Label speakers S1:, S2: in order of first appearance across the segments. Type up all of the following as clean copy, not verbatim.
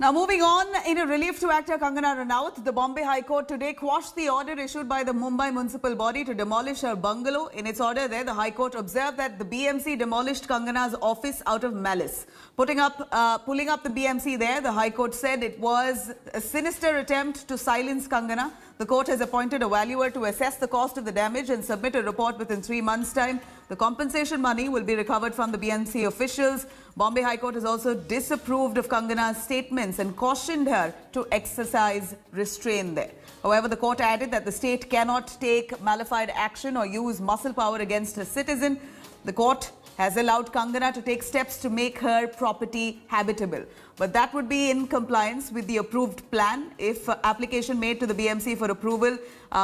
S1: Now moving on, in a relief to actor Kangana Ranaut, the Bombay High Court today quashed the order issued by the Mumbai municipal body to demolish her bungalow. In its order there, the High Court observed that the BMC demolished Kangana's office out of malice. Pulling up the BMC there, the High Court said it was a sinister attempt to silence Kangana. The court has appointed a valuer to assess the cost of the damage and submit a report within 3 months' time. The compensation money will be recovered from the BMC officials. Bombay High Court has also disapproved of Kangana's statements and cautioned her to exercise restraint there. However, the court added that the state cannot take malified action or use muscle power against a citizen. The court has allowed Kangana to take steps to make her property habitable. But that would be in compliance with the approved plan. If application made to the BMC for approval,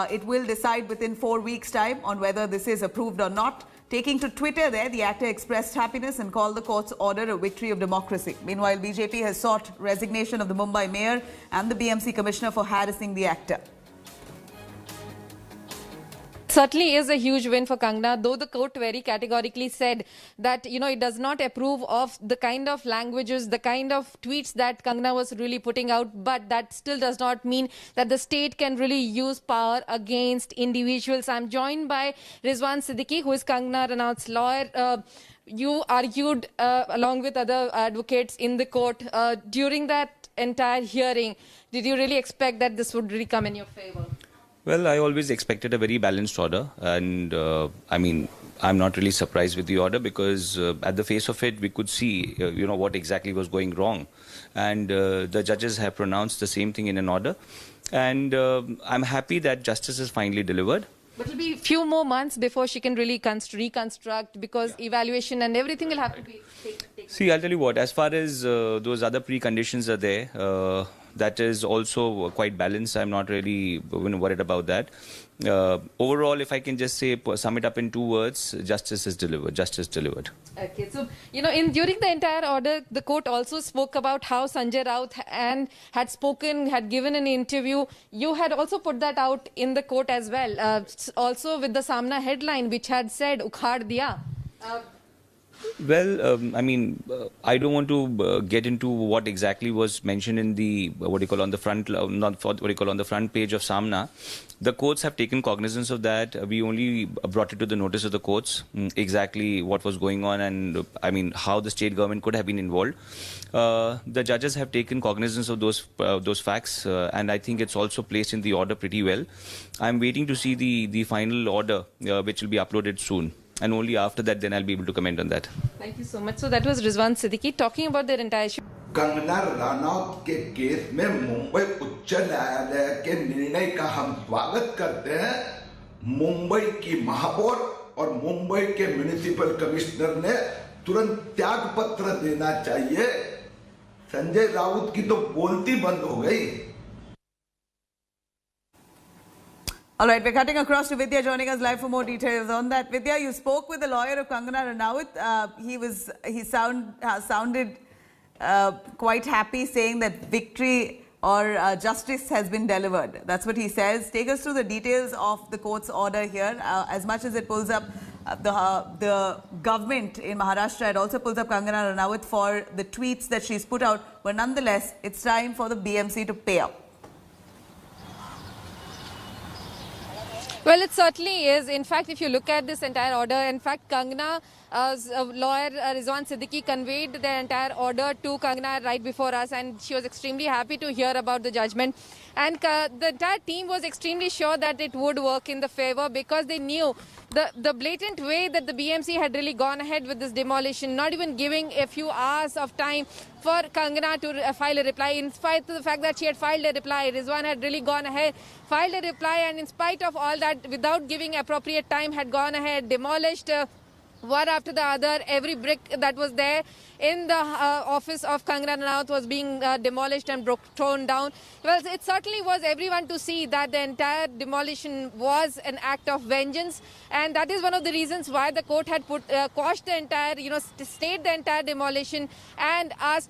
S1: it will decide within 4 weeks' time on whether this is approved or not. Taking to Twitter there, the actor expressed happiness and called the court's order a victory of democracy. Meanwhile, BJP has sought resignation of the Mumbai mayor and the BMC commissioner for harassing the actor.
S2: Certainly is a huge win for Kangana, though the court very categorically said that, it does not approve of the kind of languages, the kind of tweets that Kangana was really putting out, but that still does not mean that the state can really use power against individuals. I'm joined by Rizwan Siddiqui, who is Kangana Ranaut's lawyer. You argued along with other advocates in the court during that entire hearing. Did you really expect that this would really come in your favor?
S3: Well, I always expected a very balanced order, and I'm not really surprised with the order because at the face of it, we could see, what exactly was going wrong. And the judges have pronounced the same thing in an order. And I'm happy that justice is finally delivered.
S2: But it will be a few more months before she can really reconstruct because evaluation and everything will have to be taken.
S3: See, I'll tell you what, as far as those other preconditions are there, that is also quite balanced. I'm not really worried about that. Overall, if I can just say, sum it up in 2 words, justice is delivered. Justice delivered.
S2: Okay, so, during the entire order, the court also spoke about how Sanjay Raut had given an interview. You had also put that out in the court as well. Also with the Samna headline, which had said, Ukhad diya.
S3: Well, I don't want to get into what exactly was mentioned in the on the front page of Samna. The courts have taken cognizance of that. We only brought it to the notice of the courts exactly what was going on and how the state government could have been involved. The judges have taken cognizance of those facts, and I think it's also placed in the order pretty well. I'm waiting to see the final order, which will be uploaded soon. And only after that, then I'll be able to comment on that.
S2: Thank you so much. So that was Rizwan Siddiqui talking about their entire issue.
S4: Kangana Ranaut के case में मुंबई उच्च न्यायालय के निर्णय का हम स्वागत करते हैं। मुंबई की महापौर और मुंबई के म्युनिसिपल कमिश्नर ने तुरंत त्याग पत्र देना चाहिए। संजय राउत की तो बोलती बंद हो गई।
S1: All right, we're cutting across to Vidya joining us live for more details on that. Vidya, you spoke with the lawyer of Kangana Ranaut. He sounded quite happy, saying that victory or justice has been delivered. That's what he says. Take us through the details of the court's order here. As much as it pulls up the government in Maharashtra, it also pulls up Kangana Ranaut for the tweets that she's put out. But nonetheless, it's time for the BMC to pay up.
S2: Well, it certainly is. In fact, if you look at this entire order, in fact, Kangana's lawyer Rizwan Siddiqui conveyed the entire order to Kangana right before us, and she was extremely happy to hear about the judgment. And the entire team was extremely sure that it would work in the favor because they knew the blatant way that the BMC had really gone ahead with this demolition, not even giving a few hours of time for Kangana to file a reply. In spite of the fact that she had filed a reply, Rizwan had really gone ahead, filed a reply, and in spite of all that, without giving appropriate time, had gone ahead, demolished one after the other. Every brick that was there in the office of Kangana Ranaut was being demolished and thrown down. Well, it certainly was everyone to see that the entire demolition was an act of vengeance, and that is one of the reasons why the court had quashed the entire, stayed the entire demolition and has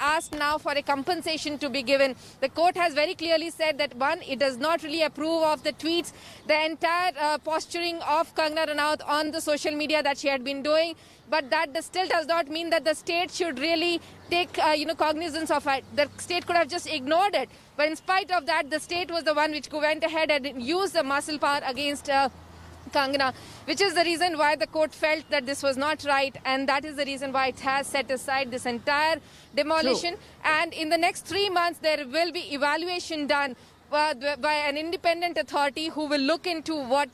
S2: asked now for a compensation to be given. The court has very clearly said that, one, it does not really approve of the tweets, the entire posturing of Kangana Ranaut on the social media that she had been doing. but that still does not mean that the state should really take cognizance of it. The state could have just ignored it, but in spite of that, the state was the one which went ahead and used the muscle power against Kangana, which is the reason why the court felt that this was not right, and that is the reason why it has set aside this entire demolition. And in the next 3 months, there will be evaluation done by an independent authority who will look into what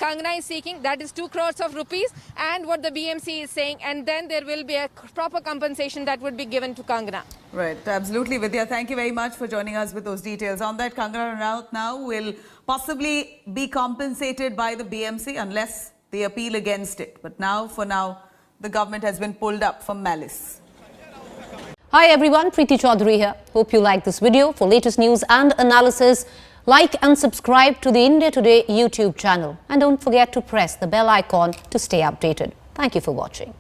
S2: Kangana is seeking, that is 2 crores of rupees, and what the BMC is saying, and then there will be a proper compensation that would be given to Kangana.
S1: Right, absolutely, Vidya. Thank you very much for joining us with those details. On that, Kangana Ranaut now will possibly be compensated by the BMC unless they appeal against it. But now, for now, the government has been pulled up for malice.
S5: Hi everyone, Preeti Chaudhary here. Hope you like this video. For latest news and analysis, like and subscribe to the India Today YouTube channel. And don't forget to press the bell icon to stay updated. Thank you for watching.